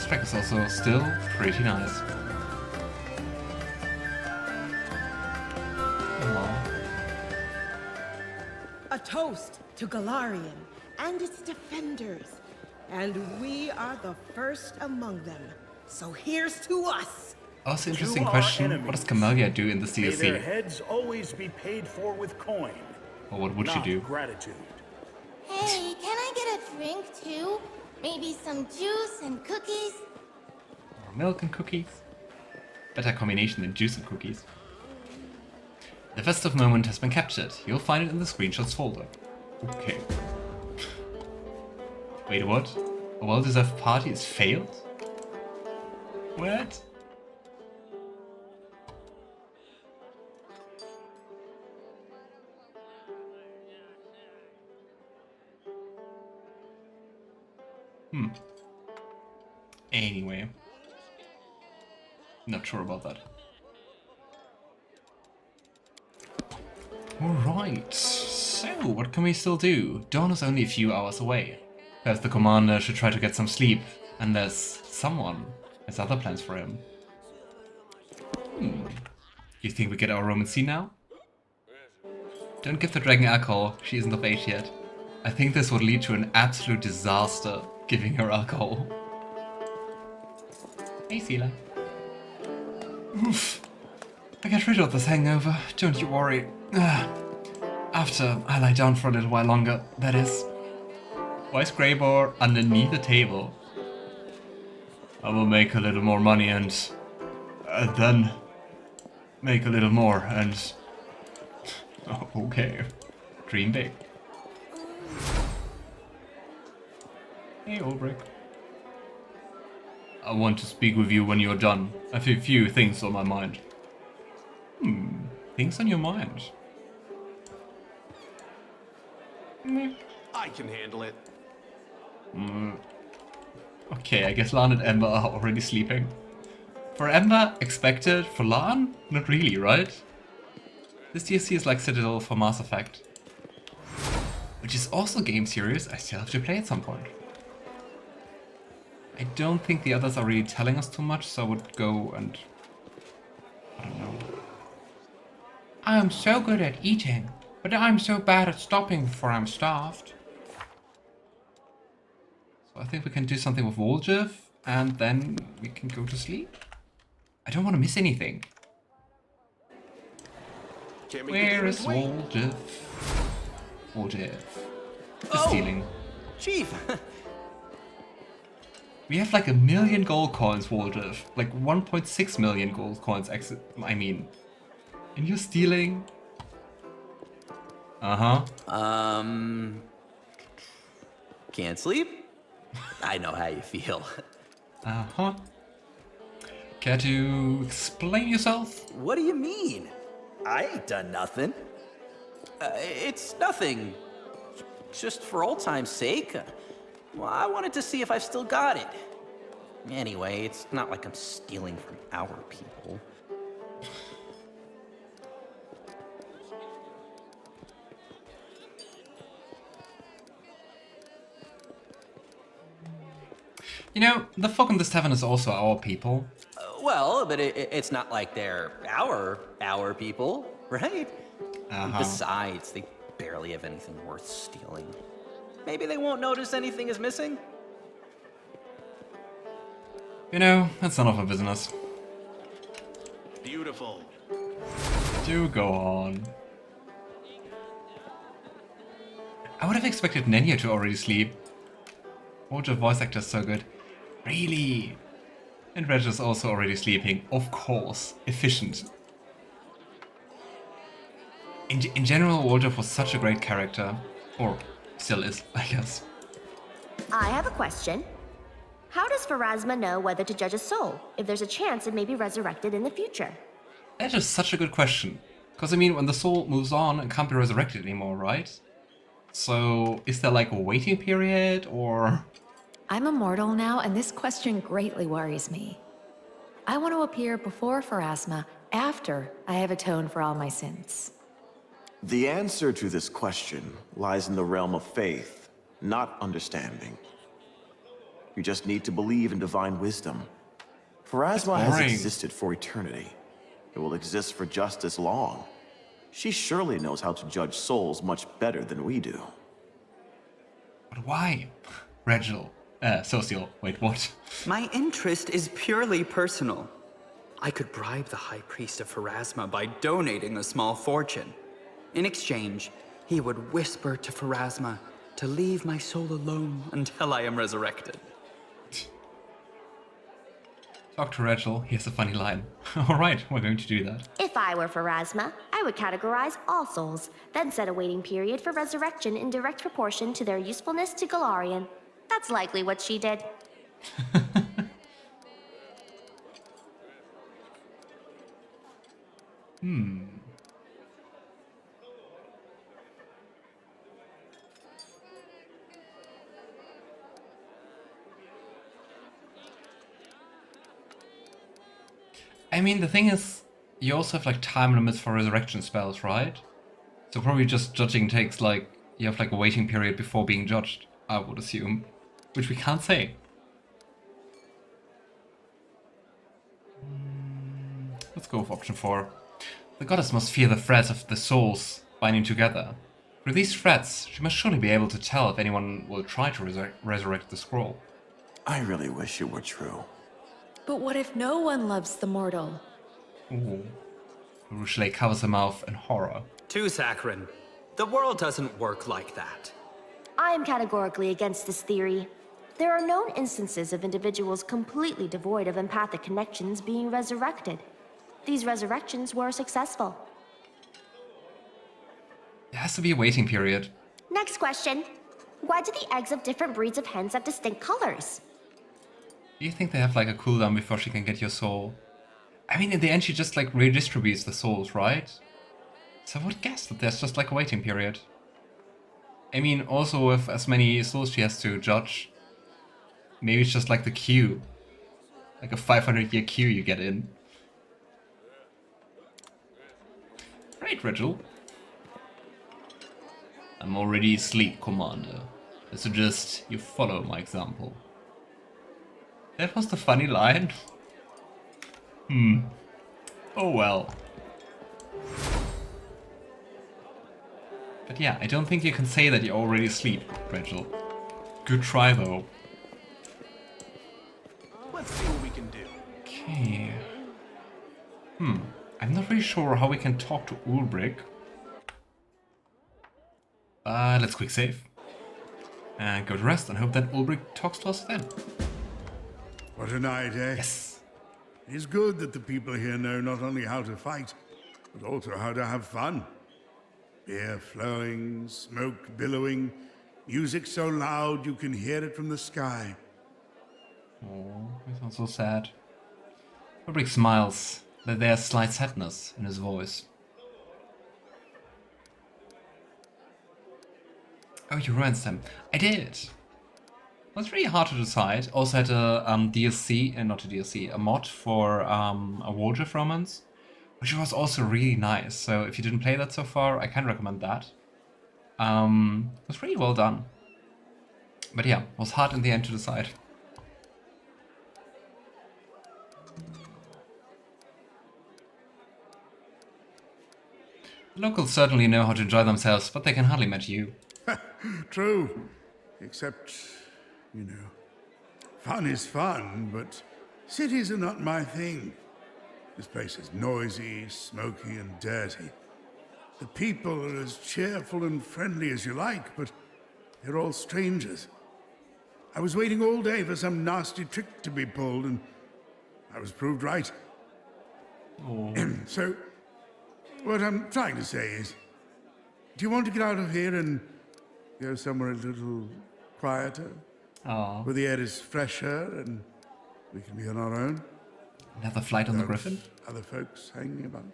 This track is also still pretty nice. A toast to Golarion and its defenders. And we are the first among them. So here's to us! Also, interesting question. What does Camellia do in this May their DLC? heads always be paid for with coin. Or what would she not do? Gratitude. Hey, can I get a drink too? Maybe some juice and cookies? Or milk and cookies? Better combination than juice and cookies. The festive moment has been captured. You'll find it in the screenshots folder. Okay. Wait, what? A well-deserved party is failed? What? Anyway. Not sure about that. Alright, so what can we still do? Dawn is only a few hours away. Perhaps the commander should try to get some sleep, unless someone has other plans for him. You think we get our Roman scene now? Don't give the dragon alcohol, she isn't of age yet. I think this would lead to an absolute disaster, giving her alcohol. Hey Seelah. Oof. I get rid of this hangover, don't you worry. After I lie down for a little while longer, that is. Why is Greybor underneath the table? I will make a little more money and then make a little more and... Oh, okay. Dream big. Hey, Ulbrig. I want to speak with you when you're done. I have a few things on my mind. Things on your mind? I can handle it. Okay, I guess Lann and Ember are already sleeping. For Ember, expected. For Lann, not really, right? This DLC is like Citadel for Mass Effect. Which is also a game series I still have to play at some point. I don't think the others are really telling us too much, so I would go and... I don't know. I am so good at eating, but I'm so bad at stopping before I'm starved. So I think we can do something with Woljif, and then we can go to sleep. I don't want to miss anything. Where is Woljif? Woljif. The stealing. Chief! We have like 1 million gold coins, Woljif. Like 1.6 million gold coins, I mean. And you're stealing? Can't sleep? I know how you feel. Care to explain yourself? What do you mean? I ain't done nothing. It's nothing. Just for old time's sake. Well, I wanted to see if I've still got it. Anyway, it's not like I'm stealing from our people. You know, the folk in this tavern is also our people. Well, but it's not like they're our people, right? Besides, they barely have anything worth stealing. Maybe they won't notice anything is missing? You know, that's none of our business. Beautiful. Do go on. I would have expected Nenio to already sleep. Woljif voice actor is so good. Really? And Regill is also already sleeping. Of course. Efficient. In general, Woljif was such a great character. Or still is, I guess. I have a question. How does Pharasma know whether to judge a soul, if there's a chance it may be resurrected in the future? That is such a good question. Because, I mean, when the soul moves on, it can't be resurrected anymore, right? So, is there like a waiting period, or...? I'm immortal now, and this question greatly worries me. I want to appear before Pharasma after I have atoned for all my sins. The answer to this question lies in the realm of faith, not understanding. You just need to believe in divine wisdom. Pharasma has existed for eternity. It will exist for just as long. She surely knows how to judge souls much better than we do. But why? Regill. Sosiel. Wait, what? My interest is purely personal. I could bribe the High Priest of Pharasma by donating a small fortune. In exchange, he would whisper to Pharasma to leave my soul alone until I am resurrected. Talk to Regill, he has a funny line. Alright, we're going to do that. If I were Pharasma, I would categorize all souls, then set a waiting period for resurrection in direct proportion to their usefulness to Golarion. That's likely what she did. I mean, the thing is, you also have like time limits for resurrection spells, right? So probably just judging takes like, you have like a waiting period before being judged, I would assume. Which we can't say. Let's go with option 4. The goddess must fear the threads of the souls binding together. Through these threads, she must surely be able to tell if anyone will try to resurrect the scroll. I really wish it were true. But what if no one loves the mortal? Ooh. Arueshalae covers her mouth in horror. To Sakharin, the world doesn't work like that. I am categorically against this theory. There are known instances of individuals completely devoid of empathic connections being resurrected. These resurrections were successful. There has to be a waiting period. Next question. Why do the eggs of different breeds of hens have distinct colors? Do you think they have like a cooldown before she can get your soul? I mean, in the end she just like redistributes the souls, right? So I would guess that there's just like a waiting period. I mean, also with as many souls she has to judge, maybe it's just like the queue. Like a 500-year queue you get in. Right, Regill. I'm already asleep, Commander. I suggest you follow my example. That was the funny line. Oh well. But yeah, I don't think you can say that you're already asleep, Regill. Good try though. Let's see what we can do. Okay. I'm not really sure how we can talk to Ulbrig. Let's quick save. And go to rest and hope that Ulbrig talks to us then. What a night, eh? Yes. It is good that the people here know not only how to fight, but also how to have fun. Beer flowing, smoke billowing, music so loud you can hear it from the sky. Oh, he sounds so sad. Ulbrig smiles, but there's slight sadness in his voice. Oh, you ruined them. I did. It was really hard to decide. Also had a DLC, not a DLC, a mod for a Woljif romance, which was also really nice. So if you didn't play that so far, I can recommend that. It was really well done. But yeah, it was hard in the end to decide. The locals certainly know how to enjoy themselves, but they can hardly match you. True. Except, you know, fun is fun, but cities are not my thing. This place is noisy, smoky, and dirty. The people are as cheerful and friendly as you like, but they're all strangers. I was waiting all day for some nasty trick to be pulled, and I was proved right. Oh. So, what I'm trying to say is, do you want to get out of here and go somewhere a little quieter? Aww. Where the air is fresher and we can be on our own? Another flight on the Griffin? Other folks hanging about?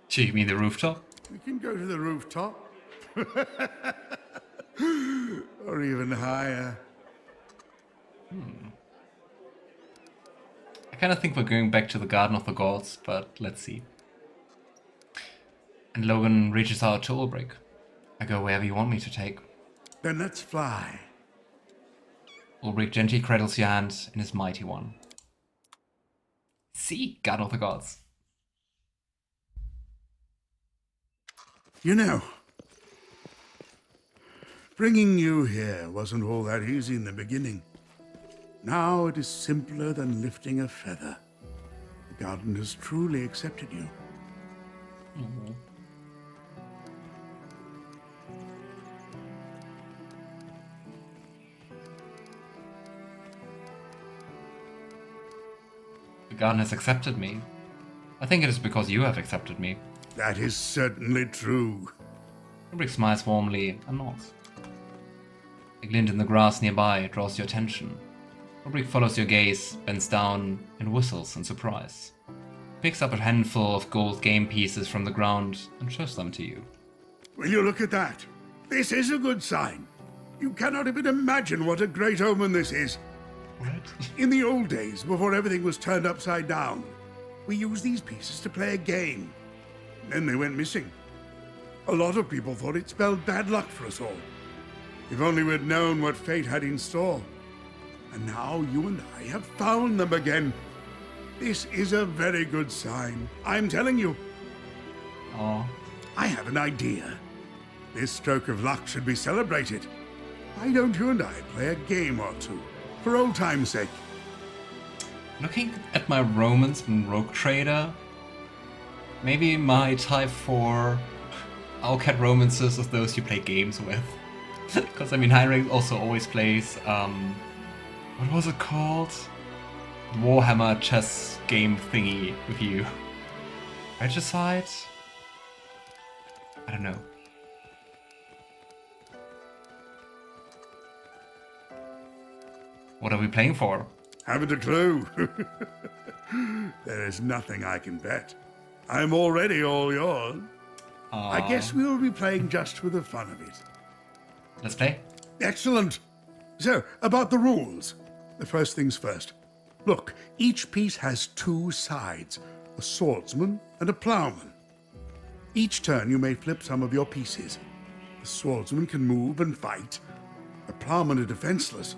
Gee, you mean the rooftop? We can go to the rooftop. Or even higher. I kind of think we're going back to the Garden of the Gods, but let's see. And Logan reaches out to Ulbrig. I go wherever you want me to take. Then let's fly. Ulbrig gently cradles your hand in his mighty one. See, God of the Gods. You know, bringing you here wasn't all that easy in the beginning. Now it is simpler than lifting a feather. The garden has truly accepted you. Mm-hmm. The garden has accepted me. I think it is because you have accepted me. That is certainly true. Ulbrig smiles warmly and nods. A glint in the grass nearby draws your attention. Ulbrig follows your gaze, bends down, and whistles in surprise. He picks up a handful of gold game pieces from the ground and shows them to you. Will you look at that? This is a good sign. You cannot even imagine what a great omen this is. What? In the old days, before everything was turned upside down, we used these pieces to play a game. Then they went missing. A lot of people thought it spelled bad luck for us all. If only we'd known what fate had in store. And now you and I have found them again. This is a very good sign. I'm telling you. Oh. I have an idea. This stroke of luck should be celebrated. Why don't you and I play a game or two? For old time's sake. Looking at my Romans and Rogue Trader, maybe my type 4 Owlcat romances of those you play games with. Because I mean, Heinrich also always plays, what was it called? Warhammer chess game thingy with you. Regicide? I don't know. What are we playing for? Haven't a clue. There is nothing I can bet. I'm already all yours. I guess we'll be playing just for the fun of it. Let's play. Excellent. So, about the rules. The first things first. Look, each piece has two sides, a swordsman and a plowman. Each turn you may flip some of your pieces. The swordsman can move and fight. The plowmen are defenseless,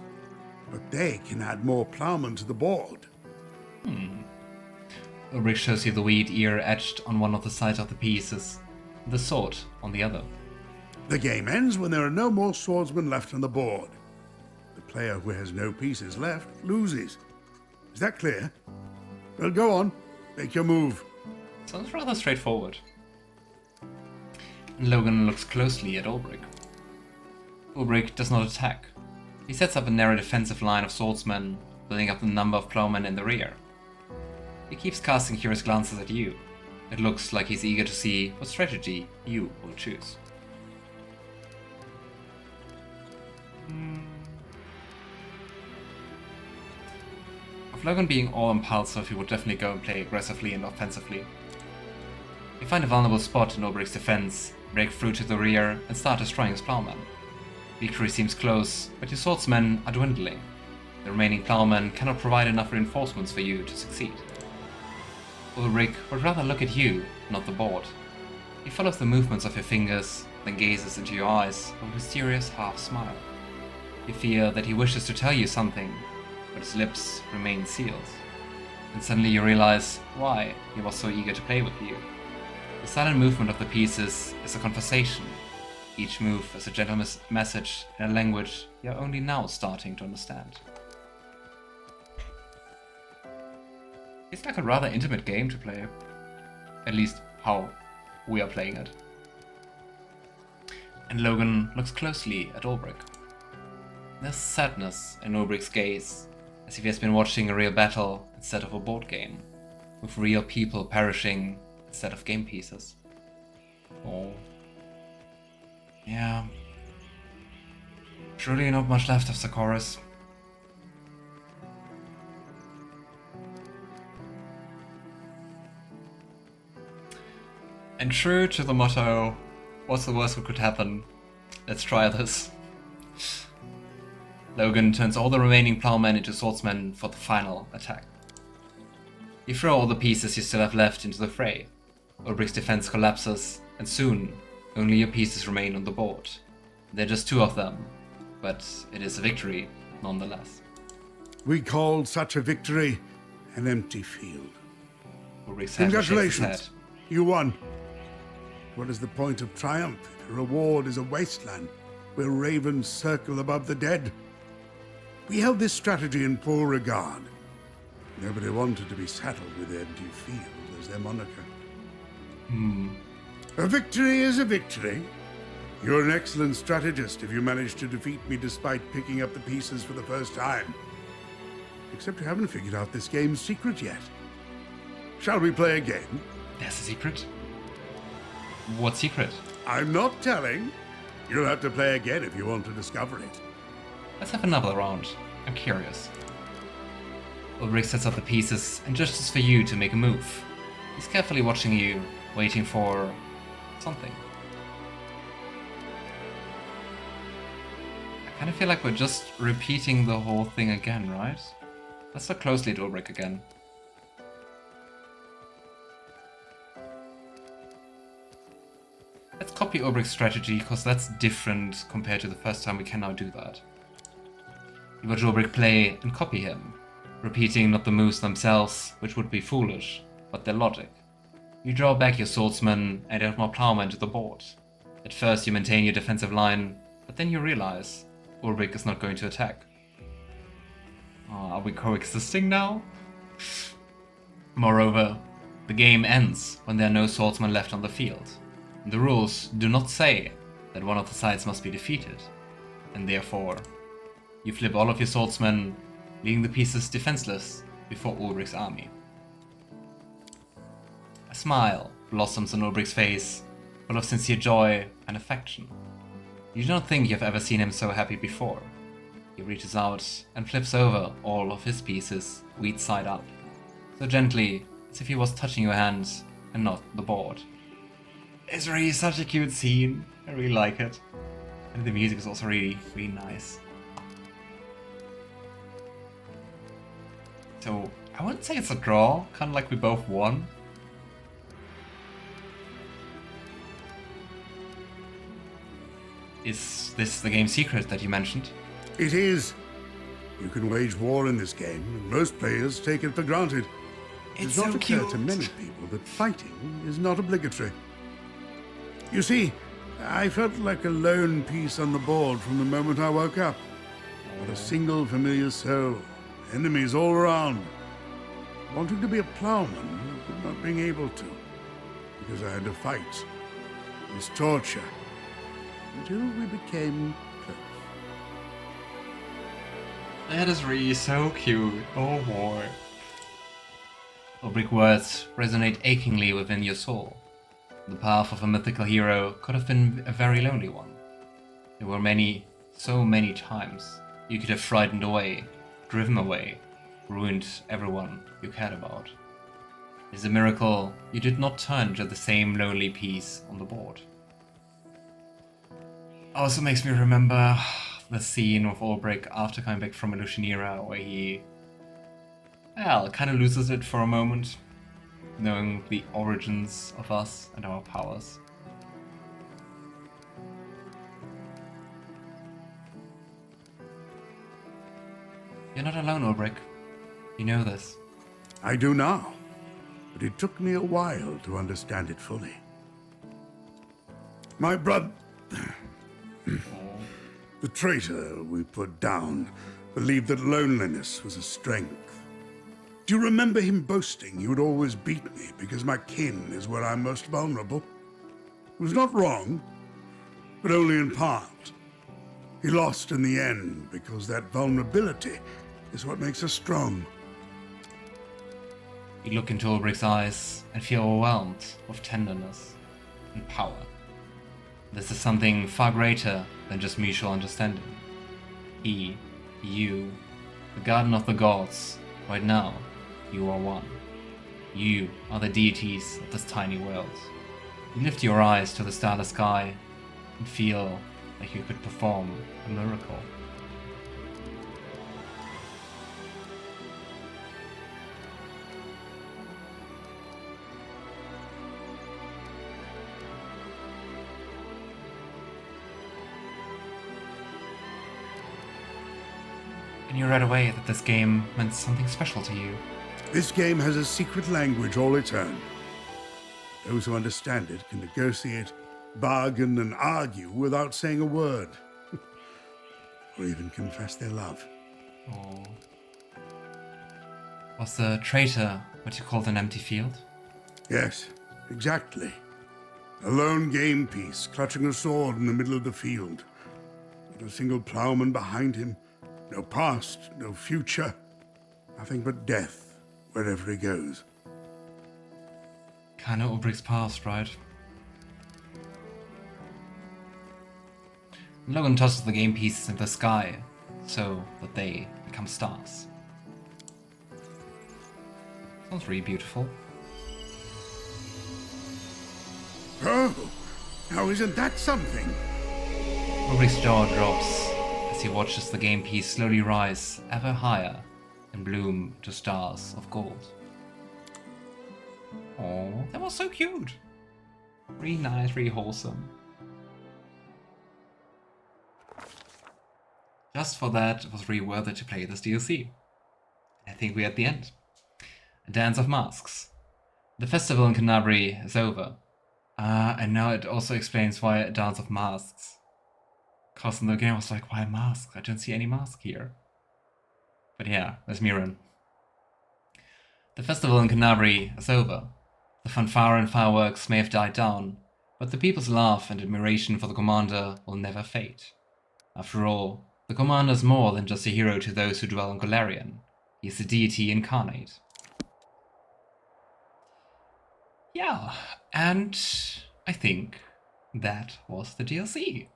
but they can add more plowmen to the board. Ulbrig shows you the wheat ear etched on one of the sides of the pieces, the sword on the other. The game ends when there are no more swordsmen left on the board. The player who has no pieces left loses. Is that clear? Well, go on. Make your move. Sounds rather straightforward. And Logan looks closely at Ulbrig. Ulbrig does not attack. He sets up a narrow defensive line of swordsmen, building up the number of plowmen in the rear. He keeps casting curious glances at you. It looks like he's eager to see what strategy you will choose. With Logan being all impulsive, he would definitely go and play aggressively and offensively. You find a vulnerable spot in Ulbrig's defense, break through to the rear, and start destroying his plowmen. Victory seems close, but your swordsmen are dwindling. The remaining plowmen cannot provide enough reinforcements for you to succeed. Ulbrig would rather look at you, not the board. He follows the movements of your fingers, then gazes into your eyes with a mysterious half-smile. You fear that he wishes to tell you something, but his lips remain sealed. And suddenly you realize why he was so eager to play with you. The silent movement of the pieces is a conversation. Each move is a gentle message in a language you're only now starting to understand. It's like a rather intimate game to play. At least how we are playing it. And Logan looks closely at Ulbrig. There's sadness in Ulbrig's gaze, as if he has been watching a real battle instead of a board game, with real people perishing instead of game pieces. Oh. Yeah. Truly not much left of Sarkorian. And true to the motto, what's the worst that could happen? Let's try this. Logan turns all the remaining plowmen into swordsmen for the final attack. You throw all the pieces you still have left into the fray. Ulbrig's defense collapses, and soon only your pieces remain on the board. There are just 2 of them, but it is a victory nonetheless. We called such a victory an empty field. Ulbrig's head shakes his Congratulations, head. you won. What is the point of triumph if the reward is a wasteland where ravens circle above the dead? We held this strategy in full regard. Nobody wanted to be saddled with the empty field as their moniker. A victory is a victory. You're an excellent strategist if you manage to defeat me despite picking up the pieces for the first time. Except you haven't figured out this game's secret yet. Shall we play a game? There's a secret? What secret? I'm not telling. You'll have to play again if you want to discover it. Let's have another round. I'm curious. Ulbrig sets up the pieces and gestures for you to make a move. He's carefully watching you, waiting for something. I kind of feel like we're just repeating the whole thing again, right? Let's look closely at Ulbrig again. Let's copy Ulbrig's strategy, because that's different compared to the first time. We can now do that. You watch Ulbrig play and copy him, repeating not the moves themselves, which would be foolish, but their logic. You draw back your swordsman and add more plowmen to the board. At first you maintain your defensive line, but then you realize Ulbrig is not going to attack. Are we coexisting now? Moreover, the game ends when there are no swordsmen left on the field. The rules do not say that one of the sides must be defeated, and therefore, you flip all of your swordsmen, leaving the pieces defenseless before Ulbrig's army. A smile blossoms on Ulbrig's face, full of sincere joy and affection. You do not think you have ever seen him so happy before. He reaches out and flips over all of his pieces, wheat side up, so gently as if he was touching your hands and not the board. It's really such a cute scene. I really like it. And the music is also really, really nice. So, I wouldn't say it's a draw, kind of like we both won. Is this the game secret that you mentioned? It is. You can wage war in this game, and most players take it for granted. It does not occur to many people that fighting is not obligatory. You see, I felt like a lone piece on the board from the moment I woke up. Not a single familiar soul. Enemies all around. Wanting to be a plowman, but not being able to. Because I had to fight. It was torture. Until we became close. That is really so cute. Oh boy. Ulbrig words resonate achingly within your soul. The path of a mythical hero could have been a very lonely one. There were so many times you could have frightened away, driven away, ruined everyone you cared about. It is a miracle you did not turn to the same lonely piece on the board. Also makes me remember the scene of Ulbrig after coming back from Illusionera, where he, well, kind of loses it for a moment, knowing the origins of us and our powers. You're not alone, Ulbrig. You know this. I do now, but it took me a while to understand it fully. My brother... The traitor we put down believed that loneliness was a strength. Do you remember him boasting he would always beat me because my kin is where I'm most vulnerable? He was not wrong, but only in part. He lost in the end because that vulnerability is what makes us strong. You look into Ulbrig's eyes and feel overwhelmed with tenderness and power. This is something far greater than just mutual understanding. He, you, the guardian of the gods, right now, you are one. You are the deities of this tiny world. You lift your eyes to the starless sky and feel like you could perform a miracle. I knew right away that this game meant something special to you. This game has a secret language all its own. Those who understand it can negotiate, bargain, and argue without saying a word. Or even confess their love. Oh. Was the traitor what you called an empty field? Yes, exactly. A lone game piece clutching a sword in the middle of the field. Not a single plowman behind him. No past, no future. Nothing but death wherever he goes. Kinda Ulbrig's past, right? Logan tosses the game pieces in the sky so that they become stars. Sounds really beautiful. Oh, now isn't that something? Ulbrig's jaw drops as he watches the game piece slowly rise ever higher and bloom to stars of gold. Oh, that was so cute. Really nice, really wholesome. Just for that, it was really worth it to play this DLC. I think we're at the end. A Dance of Masks. The festival in Kenabres is over. And now it also explains why a Dance of Masks. Because in the game I was like, why masks? I don't see any mask here. But yeah, there's Miran. The festival in Kenabres is over. The fanfare and fireworks may have died down, but the people's love and admiration for the commander will never fade. After all, the commander is more than just a hero to those who dwell in Golarion. He is a deity incarnate. Yeah, and I think that was the DLC.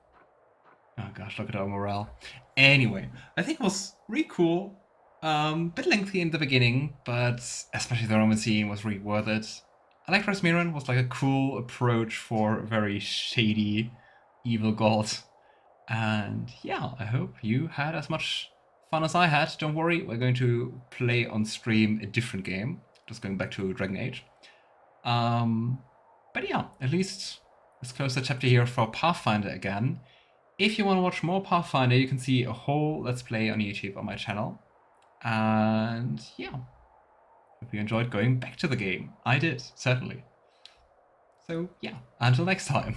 Oh gosh, look at our morale. Anyway, I think it was really cool. Bit lengthy in the beginning, but especially the Roman scene was really worth it. I like Rasmiran was like a cool approach for a very shady, evil god. And yeah, I hope you had as much fun as I had. Don't worry, we're going to play on stream a different game. Just going back to Dragon Age. But yeah, at least let's close the chapter here for Pathfinder again. If you want to watch more Pathfinder, you can see a whole Let's Play on YouTube on my channel. And yeah, hope you enjoyed going back to the game. I did, certainly. So yeah, until next time.